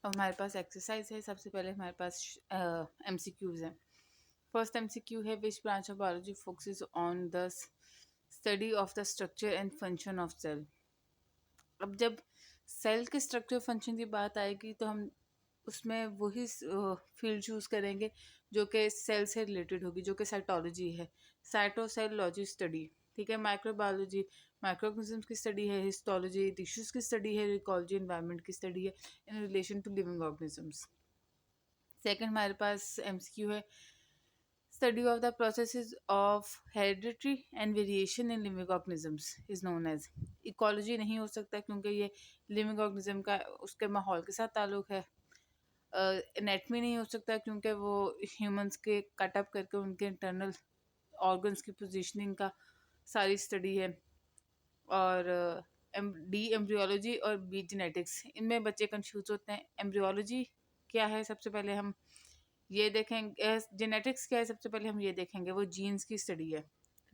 अब हमारे पास एक्सरसाइज है। सबसे पहले हमारे पास MCQs हैं। फर्स्ट MCQ है, which branch of biology focuses on the study of the structure and function of cell. अब जब सेल के स्ट्रक्चर फंक्शन की बात आएगी तो हम उसमें वही फील्ड चूज़ करेंगे जो कि सेल से रिलेटेड होगी, जो कि साइटोलॉजी है, साइटोसेलॉजी स्टडी। ठीक है, माइक्रोबायोलॉजी माइक्रोऑर्गेनिज्म्स की स्टडी है, हिस्टोलॉजी टिश्यूज़ की स्टडी है, इकोलॉजी एनवायरनमेंट की स्टडी है in relation to living organisms. Second हमारे पास MCQ है, study of the processes of heredity and variation in living organisms is known as. Ecology नहीं हो सकता क्योंकि ये लिविंग ऑर्गेनिज्म का उसके माहौल के साथ ताल्लुक है। एनेटमी नहीं हो सकता क्योंकि वो ह्यूमंस के कटअप करके उनके इंटरनल ऑर्गन्स की पोजीशनिंग का सारी स्टडी है। और डी एम्ब्रियोलॉजी और बी जेनेटिक्स, इनमें बच्चे कंफ्यूज होते हैं। एम्ब्रियोलॉजी क्या है सबसे पहले हम ये देखेंगे, जेनेटिक्स क्या है सबसे पहले हम ये देखेंगे, वो जीन्स की स्टडी है।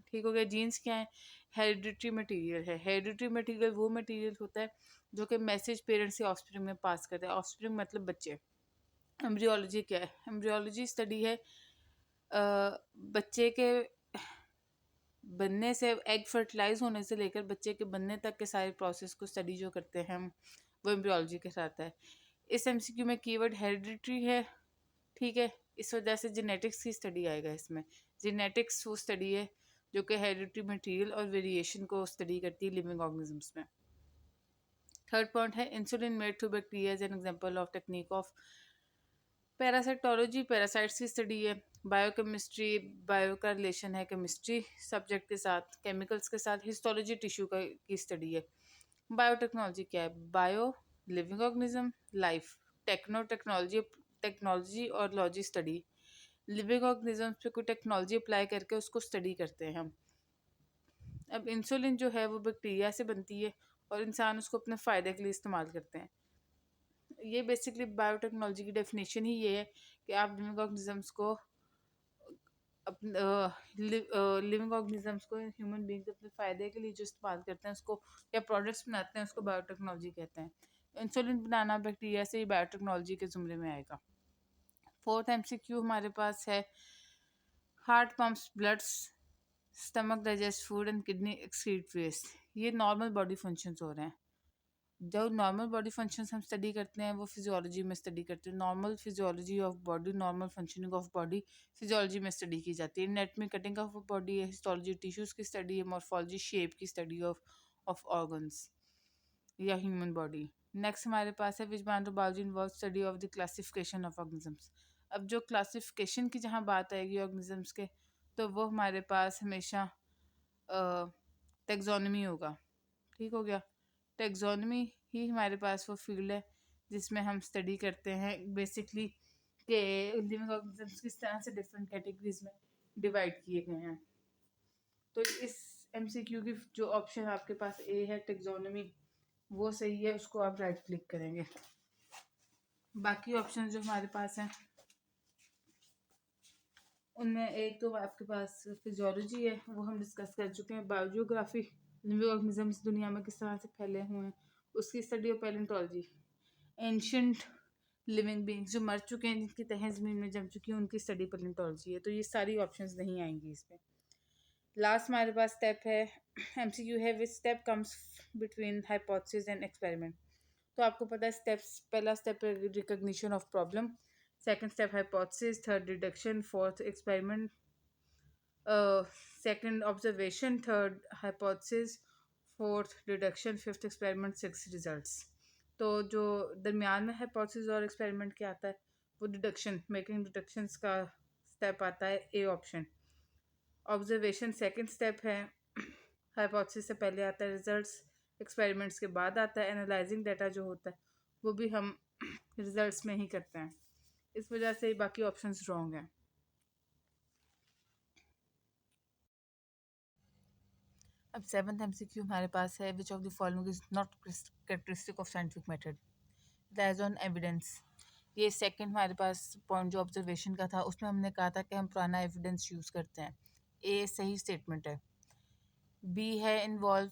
ठीक हो गया, जीन्स क्या है, हेरिडिटरी मटेरियल है। हेरिडिटरी मटेरियल वो मटेरियल होता है जो कि मैसेज पेरेंट्स से ऑफस्प्रिंग में पास करता है। ऑफस्प्रिंग मतलब बच्चे। एम्ब्रियोलॉजी क्या है, एम्ब्रियोलॉजी स्टडी है बच्चे के बनने से, एग फर्टिलाइज होने से लेकर बच्चे के बनने तक के सारे प्रोसेस को स्टडी जो करते हैं हम, वो एम्ब्रियोलॉजी के साथ है। इस MCQ में कीवर्ड हेरिडिटरी है। ठीक है, इस वजह से जेनेटिक्स की स्टडी आएगा इसमें। जेनेटिक्स वो स्टडी है जो कि हेरिडिटरी मटेरियल और वेरिएशन को स्टडी करती है लिविंग ऑर्गेनिजम्स में। थर्ड पॉइंट है, insulin made to bacteria as an example of technique of parasitology, parasites की स्टडी है। बायोकेमिस्ट्री, बायो का रिलेशन है केमिस्ट्री सब्जेक्ट के साथ, केमिकल्स के साथ। हिस्टोलॉजी टिश्यू का की स्टडी है। बायोटेक्नोलॉजी क्या है, bio living organism, life. Techno technology, technology और लॉजी स्टडी। लिविंग ऑर्गेनिज्म पे कोई टेक्नोलॉजी अप्लाई करके उसको स्टडी करते हैं हम। अब इंसुलिन जो है वो बैक्टीरिया से बनती है और इंसान उसको अपने फ़ायदे के लिए इस्तेमाल करते हैं। ये बेसिकली बायोटेक्नोलॉजी की डेफिनेशन ही ये है कि आप लिविंग ऑर्गेनिजम्स को लिविंग ऑर्गेनिजम्स को ह्यूमन बींग्स अपने फ़ायदे के लिए जो इस्तेमाल करते हैं उसको, या प्रोडक्ट्स बनाते हैं उसको बायोटेक्नोलॉजी कहते हैं। इंसुलिन बनाना बैक्टीरिया से ही बायोटेक्नोलॉजी के ज़ुमरे में आएगा। फोर्थ MCQ हमारे पास है, heart pumps bloods, stomach digest food and kidney excrete waste. ये नॉर्मल बॉडी फंक्शंस हो रहे हैं। जो नॉर्मल बॉडी फंक्शंस हम स्टडी करते हैं वो फिजियोलॉजी में स्टडी करते हैं। Normal physiology of body, normal functioning of body physiology में स्टडी की जाती है। एनाटॉमी कटिंग ऑफ बॉडी है, हिस्टोलॉजी टिश्यूज़ की स्टडी है, मॉर्फोलॉजी शेप की स्टडी ऑफ ऑर्गन्स या ह्यूमन बॉडी। नेक्स्ट हमारे पास है, which branch of biology involve study of the classification of organisms. अब जो क्लासिफिकेशन की जहाँ बात आएगी ऑर्गेनिजम्स के, तो वो हमारे पास हमेशा टेक्सोनमी होगा। ठीक हो गया, टेक्सोनमी ही हमारे पास वो फील्ड है जिसमें हम स्टडी करते हैं बेसिकली कि लिविंग ऑर्गेनिजम्स किस तरह से डिफरेंट कैटेगरीज में डिवाइड किए गए हैं। तो इस MCQ की जो ऑप्शन आपके पास ए है टेक्सोनमी, वो सही है, उसको आप राइट क्लिक करेंगे। बाकी ऑप्शन जो हमारे पास हैं उनमें एक तो आपके पास फिजियोलॉजी है, वो हम डिस्कस कर चुके हैं। बायोजियोग्राफी, लिविंग ऑर्गेनिजम्स दुनिया में किस तरह से फैले हुए हैं उसकी स्टडी। और पैलेंटोलॉजी, एंशंट लिविंग बींग्स जो मर चुके हैं, जिनकी तहें ज़मीन में जम चुकी है, उनकी स्टडी पैलेंटोलॉजी है। तो ये सारी ऑप्शंस नहीं आएंगी इसमें। लास्ट हमारे पास स्टेप है, MCQ है, which step comes between hypothesis and experiment. तो आपको पता है स्टेप्स, पहला स्टेप है recognition of problem, second step hypothesis, third deduction, fourth experiment, second observation, third hypothesis, fourth deduction, fifth experiment, six results. तो जो दरमियान में हाइपोथेसिस और एक्सपेरिमेंट क्या आता है, वो डिडक्शन, मेकिंग डिडक्शंस का स्टेप आता है, A option. Observation second step है, हाइपोथेसिस से पहले आता है, रिजल्ट्स एक्सपेरिमेंट्स के बाद आता है। एनालाइजिंग डाटा जो होता है वो भी हम रिजल्ट्स में ही करते हैं, इस वजह से बाकी ऑप्शंस रॉन्ग हैं। अब सेवन्थ MCQ हमारे पास है, which of the following is not characteristic of scientific method, relies on evidence. ये सेकंड हमारे पास पॉइंट जो ऑब्जर्वेशन का था, उसमें हमने कहा था कि हम पुराना एविडेंस यूज़ करते हैं। ए सही स्टेटमेंट है। बी है इन्वॉल्व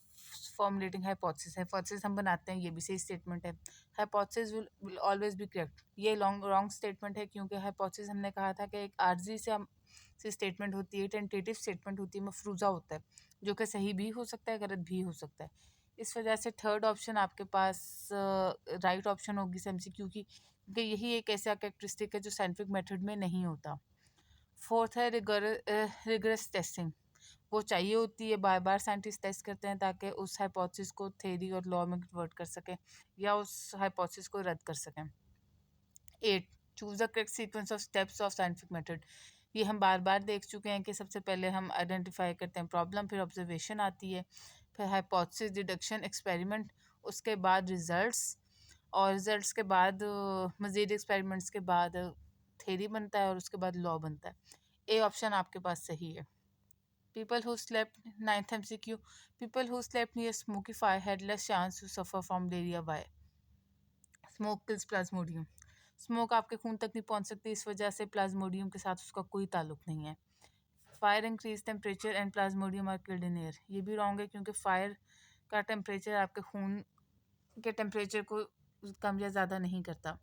फॉर्मुलेटिंग हाइपोथेसिस। हाइपोथेसिस हम बनाते हैं, ये भी सही स्टेटमेंट है। Hypothesis will always be correct, ये रॉन्ग स्टेटमेंट है, क्योंकि हाइपोथेसिस हमने कहा था कि एक आर्जी से स्टेटमेंट होती है, टेंटेटिव स्टेटमेंट होती है, मफरूज़ा होता है, जो कि सही भी हो सकता है, गलत भी हो सकता है। इस वजह से थर्ड ऑप्शन आपके पास राइट ऑप्शन होगी एमसीक्यू की, क्योंकि यही एक ऐसा कैरेक्टरिस्टिक है जो साइंटिफिक मेथड में नहीं होता। फोर्थ है रिगरस टेस्टिंग। वो चाहिए होती है, बार बार साइंटिस्ट टेस्ट करते हैं ताकि उस हाइपोथेसिस को थ्योरी और लॉ में कन्वर्ट कर सकें या उस हाइपोथेसिस को रद्द कर सकें। 8, choose the correct sequence of steps of scientific method. ये हम बार बार देख चुके हैं कि सबसे पहले हम आइडेंटिफाई करते हैं प्रॉब्लम, फिर ऑब्जर्वेशन आती है, फिर हाइपोथेसिस, डिडक्शन, एक्सपेरिमेंट, उसके बाद रिजल्ट्स, और रिजल्ट्स के बाद मज़ीद एक्सपेरिमेंट्स के बाद थ्योरी बनता है और उसके बाद लॉ बनता है। ए ऑप्शन आपके पास सही है। People who slept, ninth MCQ, people who slept near smoky fire had less chance to suffer from diarrhea. Why? Smoke kills plasmodium. Smoke आपके खून तक नहीं पहुंच सकती, इस वजह से प्लाज्मोडियम के साथ उसका कोई ताल्लुक नहीं है। Fire increase temperature and plasmodium are killed in air. ये भी रॉन्ग है, क्योंकि फायर का टेम्परेचर आपके खून के टेम्परेचर को कम या ज़्यादा नहीं करता।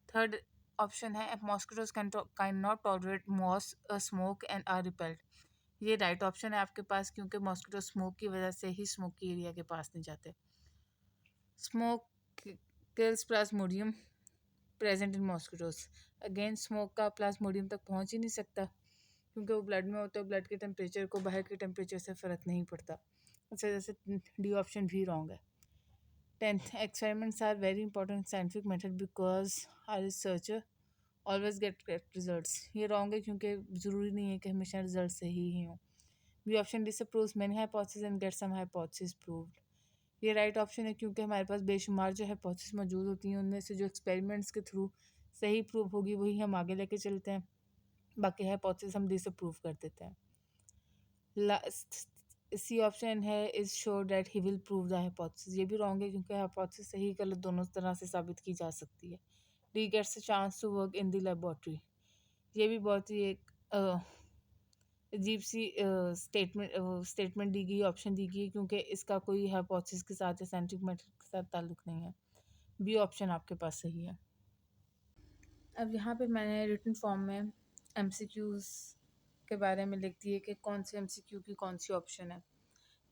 थर्ड ऑप्शन है mosquitoes can not tolerate moss smoke and are repelled. ये राइट ऑप्शन है आपके पास, क्योंकि मॉस्किटो स्मोक की वजह से ही स्मोकी एरिया के पास नहीं जाते। Smoke kills Plasmodium present in mosquitoes. Again smoke का प्लाज्मोडियम तक पहुंच ही नहीं सकता, क्योंकि वो ब्लड में होता है, ब्लड के टेम्परेचर को बाहर के टेम्परेचर से फ़र्क नहीं पड़ता। इस वजह से डी ऑप्शन भी रॉन्ग है। 10th, experiments are very important in scientific method because our researcher always get correct results। ये रॉन्ग है, क्योंकि ज़रूरी नहीं है कि हमेशा रिजल्ट सही ही हों। B option disapproves many hypotheses and gets some hypotheses proved। ये राइट ऑप्शन है, क्योंकि हमारे पास बेशुमार जो हाइपोथेसिस मौजूद होती हैं, उनमें से जो एक्सपेरिमेंट्स के थ्रू सही प्रूव होगी वही हम आगे लेके चलते हैं, बाकी हाइपोथेसिस हम डिसअप्रूव कर देते हैं। लास्ट सी ऑप्शन है is sure that he will prove the hypothesis. ये भी रॉन्ग है, क्योंकि हाइपोथेसिस सही गलत दोनों तरह से साबित की जा सकती है। D gets a chance to work in the laboratory. ये भी बहुत ही एक अजीब सी स्टेटमेंट दी गई, ऑप्शन दी गई, क्योंकि इसका कोई हाइपोथेसिस के साथ या साइंटिफिक मेथड के साथ ताल्लुक नहीं है। बी ऑप्शन आपके पास सही है। अब यहाँ पे मैंने रिटन फॉर्म में एमसीक्यूज़ के बारे में लिख दिए कि कौन से एमसीक्यू की कौन सी ऑप्शन है।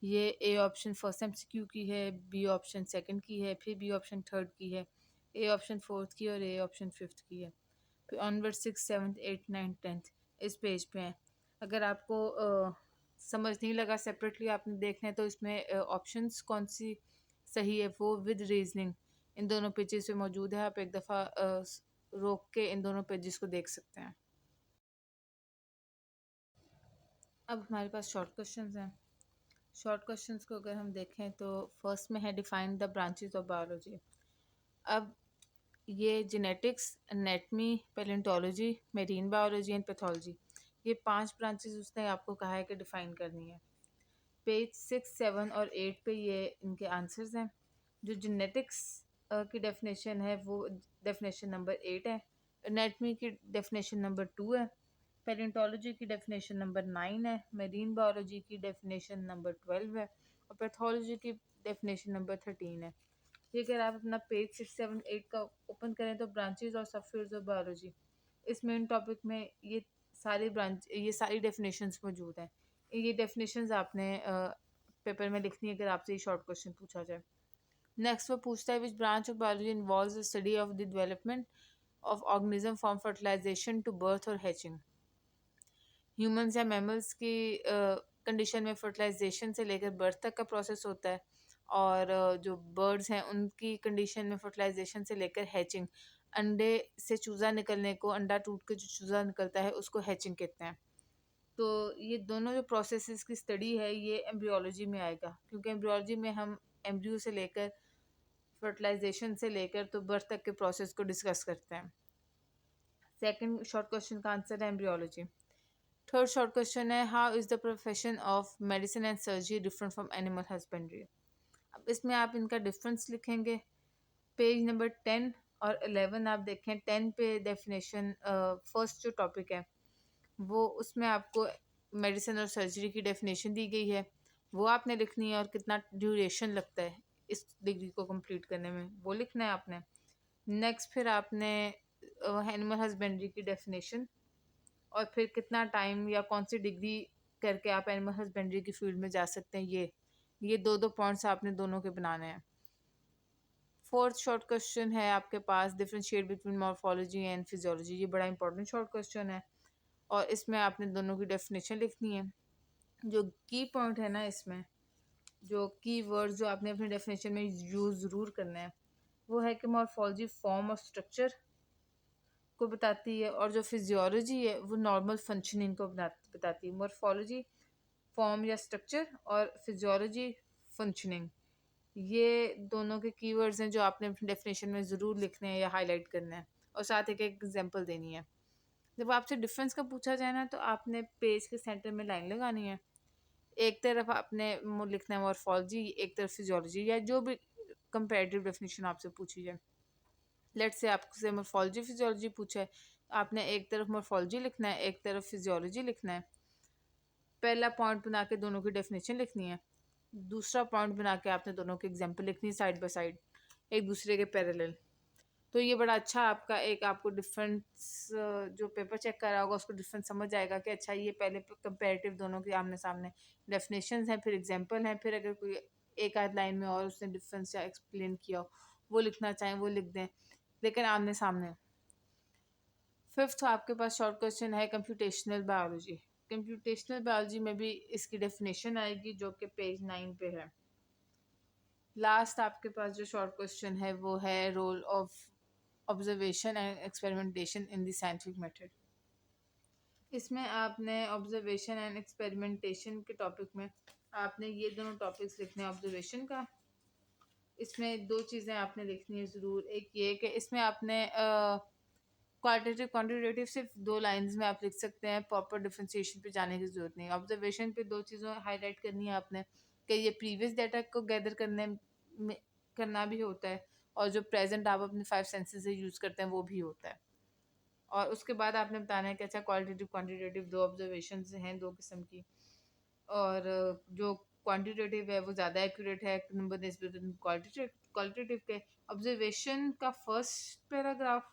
ये ए ऑप्शन फर्स्ट एमसीक्यू की है, बी ऑप्शन सेकंड की है, फिर बी ऑप्शन थर्ड की है, ए ऑप्शन फोर्थ की और ए ऑप्शन फिफ्थ की है। फिर ऑनवर्ड 6, 7, 8, 9, 10 इस पेज पे हैं। अगर आपको समझ नहीं लगा सेपरेटली आपने देखना है, तो इसमें ऑप्शंस कौन सी सही है वो विद रीजनिंग इन दोनों पेजेस पे मौजूद है। आप एक दफ़ा रोक के इन दोनों पेजेस को देख सकते हैं। अब हमारे पास शॉर्ट क्वेश्चंस हैं। शॉर्ट क्वेश्चंस को अगर हम देखें तो फर्स्ट में है define the branches of biology. अब ये genetics, anatomy, palaeontology, marine biology and pathology, ये 5 ब्रांचेस उसने आपको कहा है कि डिफ़ाइन करनी है। पेज 6, 7 और 8 पे ये इनके आंसर्स हैं। जो जेनेटिक्स की डेफिनेशन है वो डेफिनेशन नंबर 8 है, एनेटमी की डेफिनेशन नंबर 2 है, पैलेंटोलॉजी की डेफिनेशन नंबर 9 है, मेरीन बायोलॉजी की डेफिनेशन नंबर 12 है और पैथोलॉजी की डेफिनेशन नंबर 13 है। ये अगर आप अपना पेज 6, 7, 8 का ओपन करें तो ब्रांचेज और सबफील्ड्स ऑफ बायोलॉजी, इस मेन टॉपिक में ये सारी डेफिनेशंस मौजूद हैं। ये डेफिनेशंस आपने पेपर में लिखनी है अगर आपसे ये शॉर्ट क्वेश्चन पूछा जाए। नेक्स्ट वो पूछता है which branch of biology involves the study of the development of organism from fertilisation to birth और हैचिंग। ह्यूमंस या मैमल्स की कंडीशन में फर्टिलाइजेशन से लेकर बर्थ तक का प्रोसेस होता है, और जो बर्ड्स हैं उनकी कंडीशन में फर्टिलाइजेशन से लेकर हैचिंग, अंडे से चूज़ा निकलने को, अंडा टूट के जो चूज़ा निकलता है उसको हैचिंग कहते हैं। तो ये दोनों जो प्रोसेसेस की स्टडी है ये एम्ब्रियोलॉजी में आएगा, क्योंकि एम्ब्रियोलॉजी में हम एम्ब्रियो से लेकर फर्टिलाइजेशन से लेकर तो बर्थ तक के प्रोसेस को डिस्कस करते हैं। सेकंड शॉर्ट क्वेश्चन का आंसर है एम्ब्रियोलॉजी। थर्ड शॉर्ट क्वेश्चन है how is the profession of medicine and surgery different from animal husbandry. अब इसमें आप इनका डिफरेंस लिखेंगे। पेज नंबर 10 और 11 आप देखें, 10 पे डेफिनेशन फर्स्ट जो टॉपिक है वो उसमें आपको मेडिसिन और सर्जरी की डेफिनेशन दी गई है। वो आपने लिखनी है, और कितना ड्यूरेशन लगता है इस डिग्री को कंप्लीट करने में वो लिखना है आपने। नेक्स्ट फिर आपने एनिमल हस्बेंड्री की डेफिनेशन, और फिर कितना टाइम या कौन सी डिग्री करके आप एनिमल हस्बेंड्री की फील्ड में जा सकते हैं, ये दो दो पॉइंट्स आपने दोनों के बनाने हैं। फोर्थ शॉर्ट क्वेश्चन है आपके पास differentiate between morphology and physiology. ये बड़ा इंपॉर्टेंट शॉर्ट क्वेश्चन है, और इसमें आपने दोनों की डेफिनेशन लिखनी है। जो की पॉइंट है ना इसमें, जो की वर्ड जो आपने अपनी डेफिनेशन में यूज़ ज़रूर करना है, वो है कि मॉर्फोलॉजी फॉर्म और स्ट्रक्चर को बताती है, और जो फिजियोलॉजी है वो नॉर्मल फंक्शनिंग को बताती है। मॉर्फोलॉजी फॉर्म या स्ट्रक्चर, और फिजियोलॉजी फंक्शनिंग, ये दोनों के कीवर्ड्स हैं जो आपने अपनी डेफिनेशन में ज़रूर लिखने हैं या हाईलाइट करना है, और साथ एक एग्जांपल देनी है। जब आपसे डिफरेंस का पूछा जाए ना, तो आपने पेज के सेंटर में लाइन लगानी है। एक तरफ आपने लिखना है मॉर्फोलॉजी, एक तरफ फिजियोलॉजी, या जो भी कंपैरेटिव डेफिनेशन आपसे पूछी जाए। लेट्स से आपसे मॉर्फोलॉजी फिजियोलॉजी पूछा है, आपने एक तरफ मॉर्फोलॉजी लिखना है, एक तरफ फिजियोलॉजी लिखना है। पहला पॉइंट बना के दोनों की डेफिनेशन लिखनी है, दूसरा पॉइंट बना के आपने दोनों की एग्जांपल लिखनी है साइड बाय साइड, एक दूसरे के पैरेलल। तो ये बड़ा अच्छा आपका एक आपको डिफरेंस, जो पेपर चेक कर रहा होगा उसको डिफरेंस समझ आएगा कि अच्छा ये पहले कंपैरेटिव दोनों के आमने सामने डेफिनेशंस हैं, फिर एग्जांपल हैं, फिर अगर कोई एक आध लाइन में और उसने डिफरेंस या एक्सप्लेन किया हो वो लिखना चाहें वो लिख दें, लेकिन आमने सामने। फिफ्थ आपके पास शॉर्ट क्वेश्चन है कंप्यूटेशनल बायोलॉजी। कंप्यूटेशनल बायोलॉजी में भी इसकी डेफिनेशन आएगी जो कि पेज 9 पे है। लास्ट आपके पास जो शॉर्ट क्वेश्चन है वो है role of observation and experimentation in the scientific method. इसमें आपने ऑब्जर्वेशन एंड एक्सपेरिमेंटेशन के टॉपिक में आपने ये दोनों टॉपिक्स लिखने हैं। ऑब्जर्वेशन का इसमें दो चीज़ें आपने लिखनी है ज़रूर। एक ये कि इसमें आपने क्वालिटेटिव क्वांटिटेटिव सिर्फ दो लाइंस में आप लिख सकते हैं, प्रॉपर डिफरेंशिएशन पे जाने की ज़रूरत नहीं। ऑब्जर्वेशन पे दो चीज़ों हाईलाइट करनी है आपने, कि ये प्रीवियस डाटा को गैदर करने में करना भी होता है, और जो प्रेजेंट आप अपने 5 सेंसेस से यूज़ करते हैं वो भी होता है। और उसके बाद आपने बताना है कि अच्छा क्वालिटेटिव क्वांटिटेटिव दो ऑब्जर्वेशन हैं दो किस्म की, और जो क्वांटिटेटिव है वो ज़्यादा एक्यूरेट है नंबर नस्बतन क्वालिटेटिव के। ऑब्जर्वेशन का फर्स्ट पैराग्राफ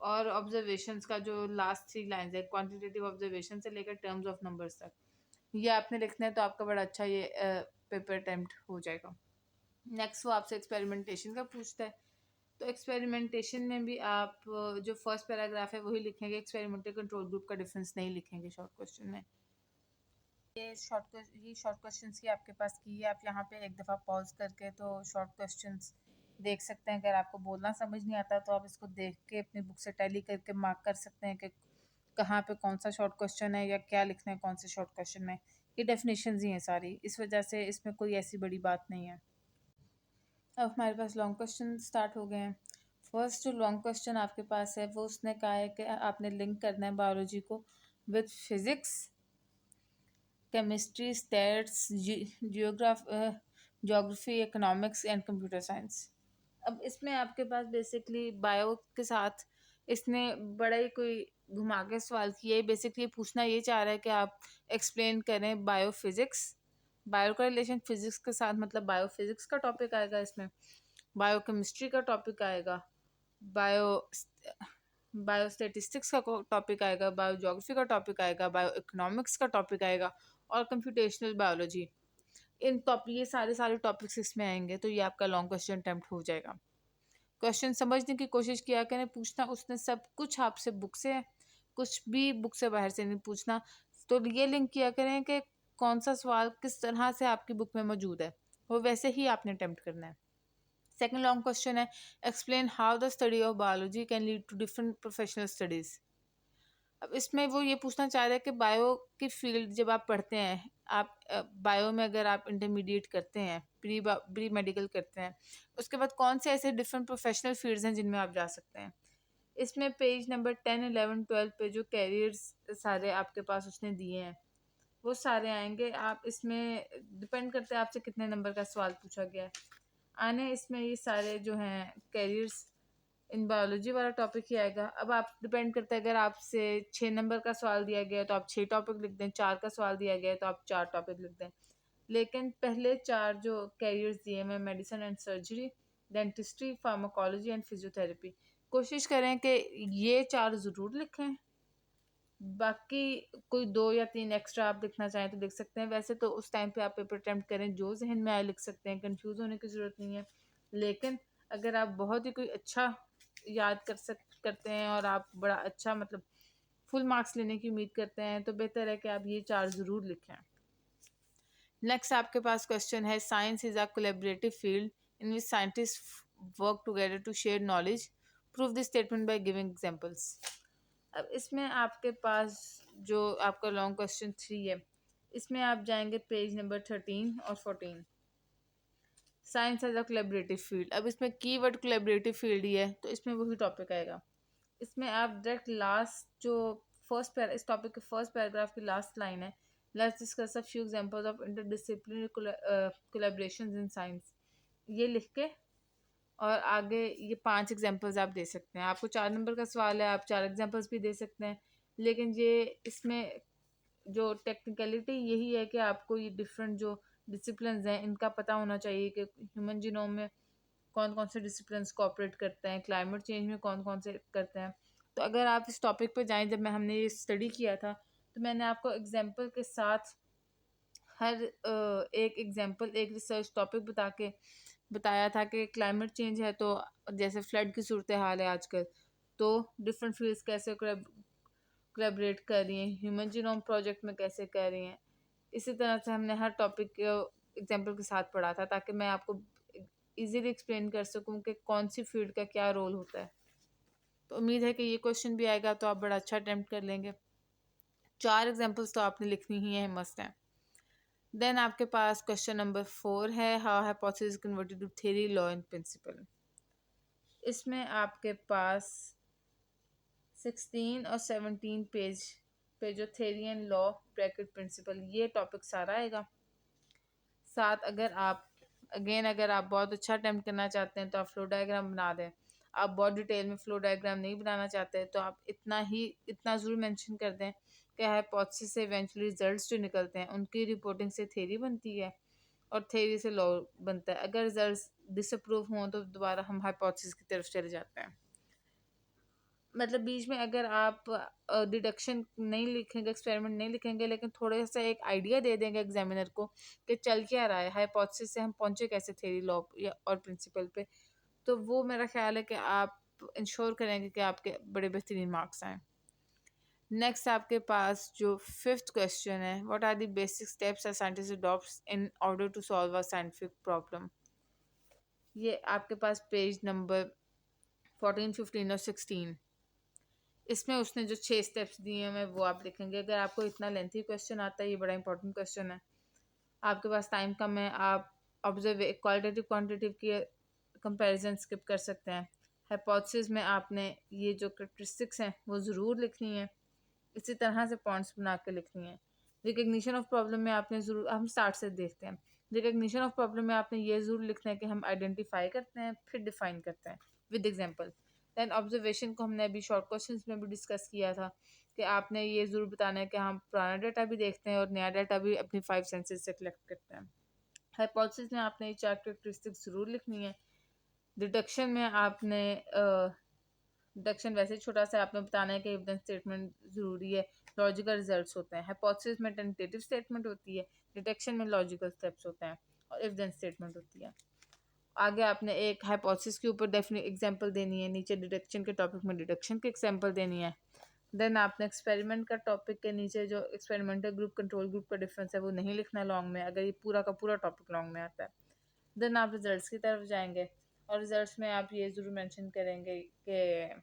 और ऑब्जर्वेशंस का जो लास्ट 3 लाइंस है क्वांटिटेटिव ऑब्जर्वेशन से लेकर टर्म्स ऑफ नंबर्स तक, ये आपने लिखना है, तो आपका बड़ा अच्छा ये पेपर अटेम्प्ट हो जाएगा। नेक्स्ट वो आपसे एक्सपेरिमेंटेशन का पूछता है, तो एक्सपेरिमेंटेशन में भी आप जो फर्स्ट पैराग्राफ है वही लिखेंगे, एक्सपेरिमेंटल कंट्रोल ग्रुप का डिफरेंस नहीं लिखेंगे शॉर्ट क्वेश्चन में। ये शॉर्ट क्वेश्चंस की आपके पास की है, आप यहाँ पे एक दफ़ा पॉज करके तो शॉर्ट क्वेश्चंस देख सकते हैं। अगर आपको बोलना समझ नहीं आता तो आप इसको देख के अपनी बुक से टैली करके मार्क कर सकते हैं कि कहाँ पे कौन सा शॉर्ट क्वेश्चन है या क्या लिखना है कौन से शॉर्ट क्वेश्चन में। ये डेफिनेशंस ही हैं सारी, इस वजह से इसमें कोई ऐसी बड़ी बात नहीं है। अब हमारे पास लॉन्ग क्वेश्चन स्टार्ट हो गए हैं। फर्स्ट जो लॉन्ग क्वेश्चन आपके पास है वो उसने कहा है कि आपने लिंक करना है बायोलॉजी को with physics, chemistry, stats, geography, economics and computer science. अब इसमें आपके पास बेसिकली बायो के साथ इसने बड़ा ही कोई घुमा के सवाल किया है। बेसिकली पूछना ये चाह रहा है कि आप एक्सप्लेन करें बायो फिजिक्स, बायो का रिलेशन फिजिक्स के साथ, मतलब बायो फिजिक्स का टॉपिक आएगा इसमें, बायो केमिस्ट्री का टॉपिक आएगा, बायो बायो स्टेटिस्टिक्स का टॉपिक आएगा, बायो ज्योग्राफी का टॉपिक आएगा, बायो इकोनॉमिक्स का टॉपिक आएगा, और कंप्यूटेशनल बायोलॉजी। इन टॉपिक ये सारे सारे टॉपिक्स इसमें आएंगे, तो ये आपका लॉन्ग क्वेश्चन अटेम्प्ट हो जाएगा। क्वेश्चन समझने की कोशिश किया करें, पूछना उसने सब कुछ आपसे बुक से है, कुछ भी बुक से बाहर से नहीं पूछना। तो ये लिंक किया करें कि कौन सा सवाल किस तरह से आपकी बुक में मौजूद है, वो वैसे ही आपने अटेम्प्ट करना है। सेकंड लॉन्ग क्वेश्चन है explain how the study of biology can lead to different professional studies. अब इसमें वो ये पूछना चाह रहे हैं कि बायो की फील्ड जब आप पढ़ते हैं, आप बायो में अगर आप इंटरमीडिएट करते हैं, प्री मेडिकल करते हैं, उसके बाद कौन से ऐसे डिफरेंट प्रोफेशनल फील्ड्स हैं जिनमें आप जा सकते हैं। इसमें पेज नंबर 10, 11, 12 पे जो कैरियर्स सारे आपके पास उसने दिए हैं वो सारे आएंगे। आप इसमें डिपेंड करते हैं आपसे कितने नंबर का सवाल पूछा गया है। आने इसमें ये सारे जो हैं कैरियर्स इन बायोलॉजी वाला टॉपिक ही आएगा। अब आप डिपेंड करता है, अगर आपसे 6 नंबर का सवाल दिया गया है तो आप 6 टॉपिक लिख दें, 4 का सवाल दिया गया है तो आप 4 टॉपिक लिख दें। लेकिन पहले 4 जो कैरियर्स दिए मैं medicine and surgery, dentistry, pharmacology and physiotherapy, कोशिश करें कि ये 4 ज़रूर लिखें। बाकी कोई 2 या 3 एक्स्ट्रा आप लिखना चाहें तो लिख सकते हैं। वैसे तो उस टाइम पे आप पेपर अटेम्प्ट करें, जो ज़हन में आए लिख सकते हैं, कंफ्यूज होने की ज़रूरत नहीं है। लेकिन अगर आप बहुत ही कोई अच्छा याद करते हैं और आप बड़ा अच्छा मतलब फुल मार्क्स लेने की उम्मीद करते हैं तो बेहतर है कि आप ये 4 ज़रूर लिखें। नेक्स्ट आपके पास क्वेश्चन है, science is a collaborative field in which scientist work together to share knowledge, prove this statement by giving examples. अब इसमें आपके पास जो आपका लॉन्ग क्वेश्चन 3 है, इसमें आप जाएंगे पेज नंबर 13 और 14, science as a collaborative field. अब इसमें कीवर्ड कोलैबोरेटिव फील्ड ही है तो इसमें वही टॉपिक आएगा। इसमें आप डायरेक्ट लास्ट जो इस टॉपिक के फर्स्ट पैराग्राफ की लास्ट लाइन है, let's discuss a few examples of interdisciplinary collaborations in science, ये लिख के और आगे ये 5 एग्जांपल्स आप दे सकते हैं। आपको 4 नंबर का सवाल है, आप 4 एग्जांपल्स भी दे सकते हैं, लेकिन ये इसमें जो टेक्निकलिटी यही है कि आपको ये डिफरेंट जो डिसिप्लिन्स हैं इनका पता होना चाहिए कि ह्यूमन जीनोम में कौन कौन से डिसिप्लिन्स कोऑपरेट करते हैं, क्लाइमेट चेंज में कौन कौन से करते हैं। तो अगर आप इस टॉपिक पे जाएं, जब हमने ये स्टडी किया था तो मैंने आपको एग्जांपल के साथ हर एक एग्जांपल एक रिसर्च टॉपिक बताया था कि क्लाइमेट चेंज है तो जैसे फ्लड की सूरत हाल है आजकल, तो डिफरेंट फील्ड्स कैसे कोलैबोरेट कर रही हैं, ह्यूमन जीनोम प्रोजेक्ट में कैसे कर रही हैं। इसी तरह से हमने हर टॉपिक के एग्जांपल के साथ पढ़ा था ताकि मैं आपको इजीली एक्सप्लेन कर सकूं कि कौन सी फील्ड का क्या रोल होता है। तो उम्मीद है कि ये क्वेश्चन भी आएगा तो आप बड़ा अच्छा अटेम्प्ट कर लेंगे। 4 एग्जांपल्स तो आपने लिखनी ही है, मस्ट है। देन आपके पास क्वेश्चन नंबर 4 है, how hypothesis converted to theory, law and principle. इसमें आपके पास 16 और 17 पेज पे जो theory and law bracket principle ये टॉपिक सारा आएगा। साथ अगर आप बहुत अच्छा अटेम्प्ट करना चाहते हैं तो आप फ्लो डायग्राम बना दें। आप बहुत डिटेल में फ्लो डायग्राम नहीं बनाना चाहते तो आप इतना ज़रूर मेंशन कर दें कि हाइपोथेसिस से इवेंचुअली रिजल्ट्स जो निकलते हैं उनकी रिपोर्टिंग से थ्योरी बनती है और थ्योरी से लॉ बनता है। अगर रिजल्ट्स डिसअप्रूव हों तो दोबारा हम हाइपोथेसिस की तरफ चले जाते हैं। मतलब बीच में अगर आप डिडक्शन नहीं लिखेंगे, एक्सपेरिमेंट नहीं लिखेंगे, लेकिन थोड़ा सा एक आइडिया दे देंगे एग्जामिनर को कि चल क्या रहा है, हाइपोथेसिस से हम पहुंचे कैसे थ्योरी, लॉ या और प्रिंसिपल पे, तो वो मेरा ख्याल है कि आप इंश्योर करेंगे कि आपके बड़े बेहतरीन मार्क्स आएँ। नेक्स्ट आपके पास जो 5th क्वेश्चन है, what are the basic steps a scientist adopts in order to solve a scientific problem. ये आपके पास पेज नंबर 14, 15 और 16, इसमें उसने जो 6 स्टेप्स दिए हैं वो आप लिखेंगे। अगर आपको इतना लेंथी क्वेश्चन आता है, ये बड़ा इंपॉर्टेंट क्वेश्चन है, आपके पास टाइम कम है, आप ऑब्जर्व क्वालिटेटिव क्वांटिटेटिव की कंपैरिजन स्किप कर सकते हैं। हाइपोथेसिस में आपने ये जो कैरेक्टरिस्टिक्स हैं वो ज़रूर लिखनी है, इसी तरह से पॉइंट्स बना के लिखनी है। रिकग्निशन ऑफ प्रॉब्लम में आपने ज़रूर, हम स्टार्ट से देखते हैं, रिकग्निशन ऑफ प्रॉब्लम में आपने ये ज़रूर लिखना है कि हम आइडेंटिफाई करते हैं फिर डिफाइन करते हैं विद एग्जांपल। दैन ऑब्जर्वेशन को हमने अभी शॉर्ट क्वेश्चंस में भी डिस्कस किया था कि आपने ये ज़रूर बताना है कि हम पुराना डाटा भी देखते हैं और नया डाटा भी अपनी 5 सेंसेस से कलेक्ट करते हैं। हाइपोथेसिस में आपने ये 4 कैरेक्टरिस्टिक्स ज़रूर लिखनी है। डिडक्शन में आपने डिडक्शन वैसे छोटा सा आपने बताना है कि एविडेंस स्टेटमेंट ज़रूरी है, लॉजिकल रिजल्ट्स होते हैं। हाइपोथेसिस में टेंटेटिव स्टेटमेंट होती है, डिटेक्शन में लॉजिकल स्टेप्स होते हैं और एविडेंस स्टेटमेंट होती है। आगे आपने एक हाइपोथेसिस के ऊपर डेफिनेट एग्जांपल देनी है, नीचे डिडक्शन के टॉपिक में डिडक्शन के एग्जांपल देनी है। देन आपने एक्सपेरिमेंट का टॉपिक के नीचे जो एक्सपेरिमेंटल ग्रुप कंट्रोल ग्रुप का डिफरेंस है वो नहीं लिखना लॉन्ग में, अगर ये पूरा का पूरा टॉपिक लॉन्ग में आता है। देन आप रिजल्ट्स की तरफ जाएंगे और रिजल्ट्स में आप ये ज़रूर मेंशन करेंगे कि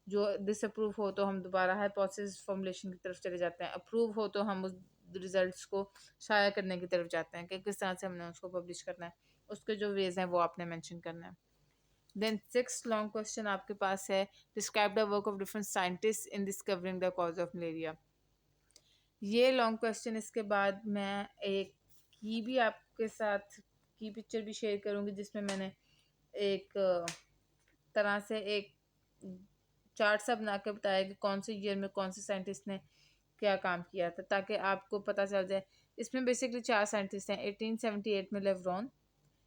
जो डिसअप्रूव हो तो हम दोबारा हाइपोथेसिस फॉर्मुलेशन की तरफ चले जाते हैं, अप्रूव हो तो हम उस रिजल्ट्स को शाया करने की तरफ जाते हैं कि किस तरह से हमने उसको पब्लिश करना है, उसके जो वेज हैं वो आपने मेंशन करना है। देन 6th लॉन्ग क्वेश्चन आपके पास है, describe the work of different scientist in discovering the cause of malaria. ये लॉन्ग क्वेश्चन, इसके बाद मैं एक की भी आपके साथ की पिक्चर भी शेयर करूँगी जिसमें मैंने एक तरह से एक चार्ट सा बना के बताया कि कौन से ईयर में कौन से साइंटिस्ट ने क्या काम किया था, ताकि आपको पता चल जाए। इसमें बेसिकली 4 साइंटिस्ट हैं। 1878 में लेवरॉन,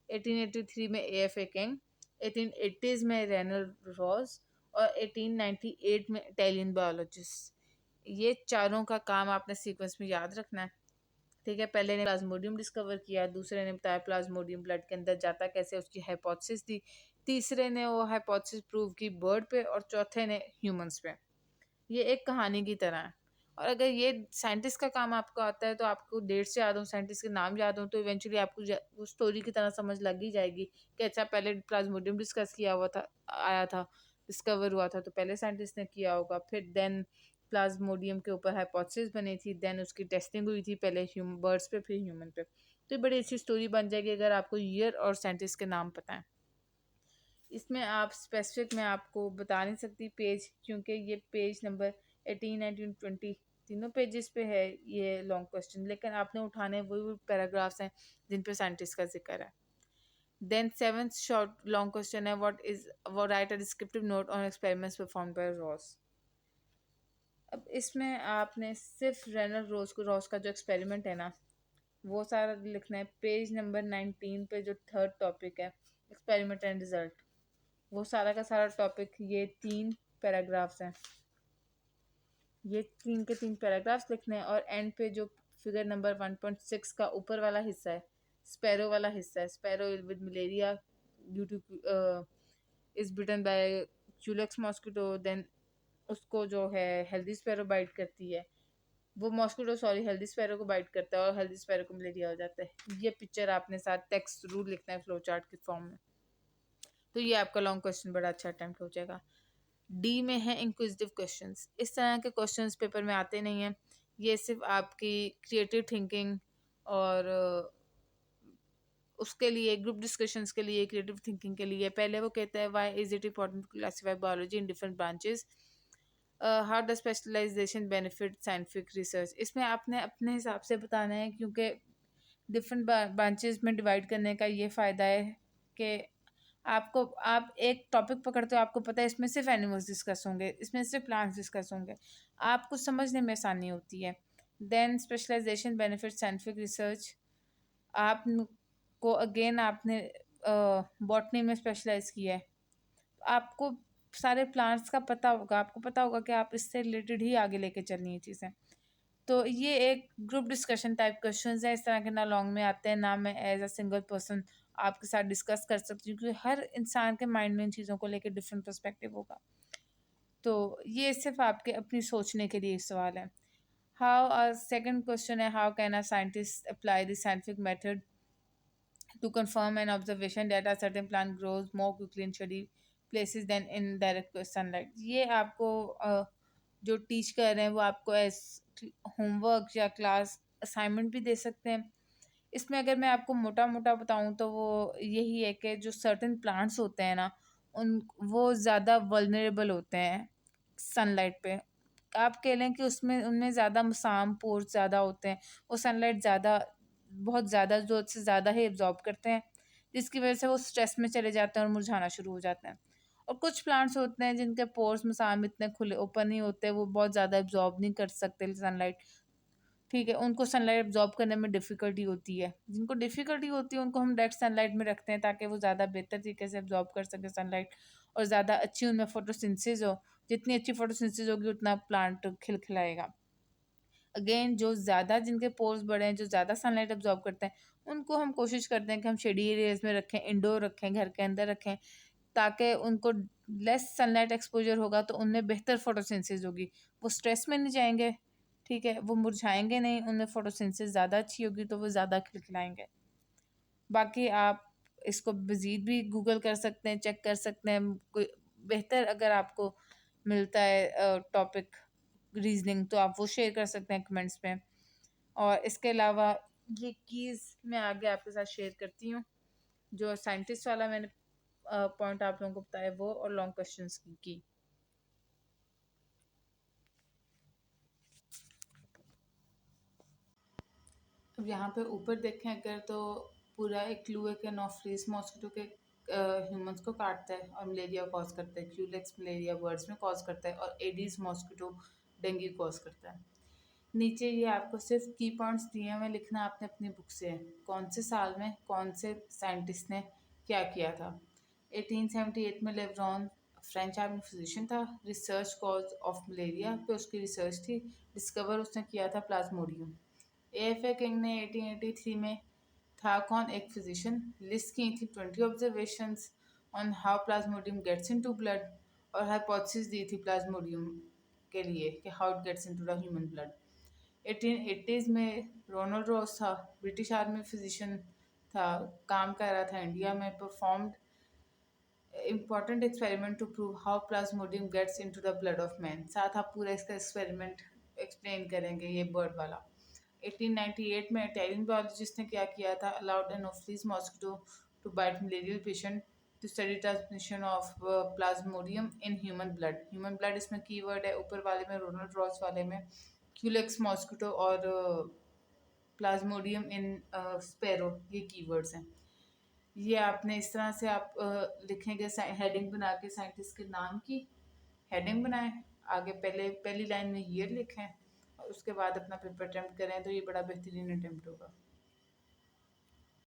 1883 में A.F.A. किंग, 1880s में रेनल्ड रॉस और 1898 में इटालियन बायोलॉजिस्ट। ये चारों का काम आपने सीक्वेंस में याद रखना है। ठीक है, पहले ने प्लाज्मोडियम डिस्कवर किया, दूसरे ने बताया प्लाज्मोडियम ब्लड के अंदर जाता कैसे, उसकी हाइपोथेसिस दी, तीसरे ने वो हाइपोथेसिस प्रूव की बर्ड पे, और चौथे ने ह्यूमंस पे। ये एक कहानी की तरह है। और अगर ये साइंटिस्ट का काम आपको आता है तो आपको डेट्स याद हो, साइंटिस्ट के नाम याद हो, तो इवेंचुअली आपको वो स्टोरी की तरह समझ लग ही जाएगी कि अच्छा पहले प्लाज्मोडियम डिस्कस किया हुआ था, आया था, डिस्कवर हुआ था तो पहले साइंटिस्ट ने किया होगा, फिर देन प्लाज्मोडियम के ऊपर हाइपोथेसिस बनी थी, देन उसकी टेस्टिंग हुई थी, पहले बर्ड्स पे फिर ह्यूमन पे। तो ये बड़ी अच्छी स्टोरी बन जाएगी अगर आपको ईयर और साइंटिस्ट के नाम पता है। इसमें आप स्पेसिफिक मैं आपको बता नहीं सकती पेज, क्योंकि ये पेज नंबर 18, 19, 20 तीनों पेजेस पे है ये लॉन्ग क्वेश्चन, लेकिन आपने उठाने वही पैराग्राफ्स हैं जिन पे साइंटिस्ट का जिक्र है। Then seventh short long question है, what write a descriptive note on experiments performed by Ross. अब इसमें आपने सिर्फ रेनल रॉस का जो एक्सपेरिमेंट है ना वो सारा लिखना है। पेज नंबर 19 पे जो थर्ड टॉपिक है, एक्सपेरिमेंट एंड रिजल्ट, वो सारा का सारा टॉपिक, ये 3 पैराग्राफ्स हैं, ये 3 के 3 पैराग्राफ्स लिखने हैं। और एंड पे जो फिगर नंबर 1.6 का ऊपर वाला हिस्सा है, स्पैरो वाला हिस्सा है, sparrow with malaria due to is bitten by Culex mosquito, then उसको जो है हेल्दी स्पैरो बाइट करती है, वो मॉस्किटो सॉरी हेल्दी स्पैरो को बाइट करता है और हेल्दी स्पैरो को मलेरिया हो जाता है। ये पिक्चर आपने साथ टेक्स्ट रूल लिखना है फ्लो चार्ट के फॉर्म में। तो ये आपका लॉन्ग क्वेश्चन बड़ा अच्छा अटेम्प्ट हो जाएगा। डी में है इंक्विजिटिव क्वेश्चंस। इस तरह के क्वेश्चंस पेपर में आते नहीं हैं, ये सिर्फ आपकी क्रिएटिव थिंकिंग और उसके लिए ग्रुप डिस्कशंस के लिए, क्रिएटिव थिंकिंग के लिए। पहले वो कहता है why is it important to classify biology in different branches, how the specialisation benefit scientific research. इसमें आपने अपने हिसाब से बताना है, क्योंकि डिफरेंट ब्रांचेस में डिवाइड करने का ये फ़ायदा है कि आपको, आप एक टॉपिक पकड़ते हो, आपको पता है इसमें सिर्फ एनिमल्स डिस्कस होंगे, इसमें सिर्फ प्लांट्स डिस्कस होंगे, आपको समझने में आसानी होती है। Then specialisation benefit scientific research, आप को अगेन आपने बॉटनी में स्पेशलाइज किया है, आपको सारे प्लांट्स का पता होगा, आपको पता होगा कि आप इससे रिलेटेड ही आगे लेके चलनी है चीज़ें। तो ये एक ग्रुप डिस्कशन टाइप क्वेश्चन है, इस तरह के ना लॉन्ग में आते हैं ना मैं एज अ सिंगल पर्सन आपके साथ डिस्कस कर सकती हूँ, क्योंकि हर इंसान के माइंड में इन चीज़ों को लेकर डिफरेंट पर्सपेक्टिव होगा। तो ये सिर्फ आपके अपनी सोचने के लिए सवाल है। हाउ सेकंड क्वेश्चन है, how can a scientist apply the scientific method to confirm an observation that a certain plant grows more quickly in shady places than in direct sunlight। ये आपको जो टीच कर रहे हैं वो आपको एज होमवर्क या क्लास असाइनमेंट भी दे सकते हैं। इसमें अगर मैं आपको मोटा मोटा बताऊं तो वो यही है कि जो सर्टेन प्लांट्स होते हैं ना, उन वो ज़्यादा वल्नरेबल होते हैं सनलाइट पे। आप कह लें कि उसमें उनमें ज़्यादा मसाम पोर्स ज़्यादा होते हैं, वो सनलाइट ज़्यादा, बहुत ज़्यादा ज़रूरत से ज़्यादा ही एब्जॉर्ब करते हैं, जिसकी वजह से वो स्ट्रेस में चले जाते हैं और मुरझाना शुरू हो जाते हैं। और कुछ प्लांट्स होते हैं जिनके पोर्स मसाम इतने खुले ओपन नहीं होते, वो बहुत ज़्यादा एब्जॉर्ब नहीं कर सकते सनलाइट। ठीक है, उनको सनलाइट एब्जॉर्ब करने में डिफ़िकल्टी होती है, जिनको डिफ़िकल्टी होती है उनको हम डायरेक्ट सनलाइट में रखते हैं ताकि वो ज़्यादा बेहतर तरीके से एब्जॉर्ब कर सके सनलाइट, और ज़्यादा अच्छी उनमें फोटोसिंथेसिस हो। जितनी अच्छी फोटोसिंथेसिस होगी उतना प्लांट खिलखिलाएगा। अगेन जो ज़्यादा जिनके पोर्स बड़े हैं, जो ज़्यादा सनलाइट एब्जॉर्ब करते हैं, उनको हम कोशिश करते हैं कि हम शेडी एरियाज में रखें, इंडोर रखें, घर के अंदर रखें, ताकि उनको लेस सनलाइट एक्सपोजर होगा तो उनमें बेहतर फोटोसिंथेसिस होगी, वो स्ट्रेस में नहीं जाएंगे। ठीक है, वो मुरझाएंगे नहीं, उनमें फोटोसिंथेसिस ज़्यादा अच्छी होगी तो वो ज़्यादा खिलखिलाएंगे। बाकी आप इसको मज़ीद भी गूगल कर सकते हैं, चेक कर सकते हैं, कोई बेहतर अगर आपको मिलता है टॉपिक रीजनिंग तो आप वो शेयर कर सकते हैं कमेंट्स में। और इसके अलावा ये कीज़ मैं आगे आपके साथ शेयर करती हूँ, जो साइंटिस्ट वाला मैंने पॉइंट आप लोगों को बताया वो, और लॉन्ग क्वेश्चंस की। अब यहाँ पे ऊपर देखें अगर तो पूरा एक क्लू है कि नोफ्लिस मॉस्किटो के ह्यूमंस को काटता है और मलेरिया कॉज करता है, क्यूलेक्स मलेरिया बर्ड्स में कॉज करता है, और एडीज मॉस्किटो डेंगू कॉज करता है। नीचे ये आपको सिर्फ की पॉइंट्स दिए हुए हैं, लिखना आपने अपनी बुक से है कौन से साल में कौन से साइंटिस्ट ने क्या किया था। 1878 में लेब्रॉन फ्रेंच आर्मी फिजिशियन था। रिसर्च कॉज ऑफ मलेरिया पे उसकी रिसर्च थी। डिस्कवर उसने किया था प्लाज्मोडियम। एएफए किंग ने 1883 में था कौन, एक फिजिशियन। लिस्ट की थी 20 observations on how plasmodium gets into blood, और हाइपोथेसिस दी थी प्लाज्मोडियम के लिए कि how it gets into the human blood. 1880s में रोनाल्ड रॉस था, ब्रिटिश आर्मी फिजिशियन था, काम कर रहा था इंडिया में। Performed important experiment to prove how plasmodium gets into the blood of man. साथ आप पूरा इसका एक्सपेरिमेंट एक्सप्लेन करेंगे ये बर्ड वाला। 1898 में इटालियन बायोलॉजिस्ट ने क्या किया था, allowed anopheles mosquito to bite malarial patient to study transmission of plasmodium in human blood. Human blood इसमें कीवर्ड है, ऊपर वाले में रोनाल्ड रॉस वाले में क्यूलेक्स मॉस्किटो और प्लाज्मोडियम इन स्पैरो, ये कीवर्ड्स हैं। ये आपने इस तरह से आप लिखेंगे हेडिंग बना के, साइंटिस्ट के नाम की हेडिंग बनाएं, आगे पहले पहली लाइन में ईयर लिखें और उसके बाद अपना पेपर अटेम्प्ट करें, तो ये बड़ा बेहतरीन अटेम्प्ट होगा।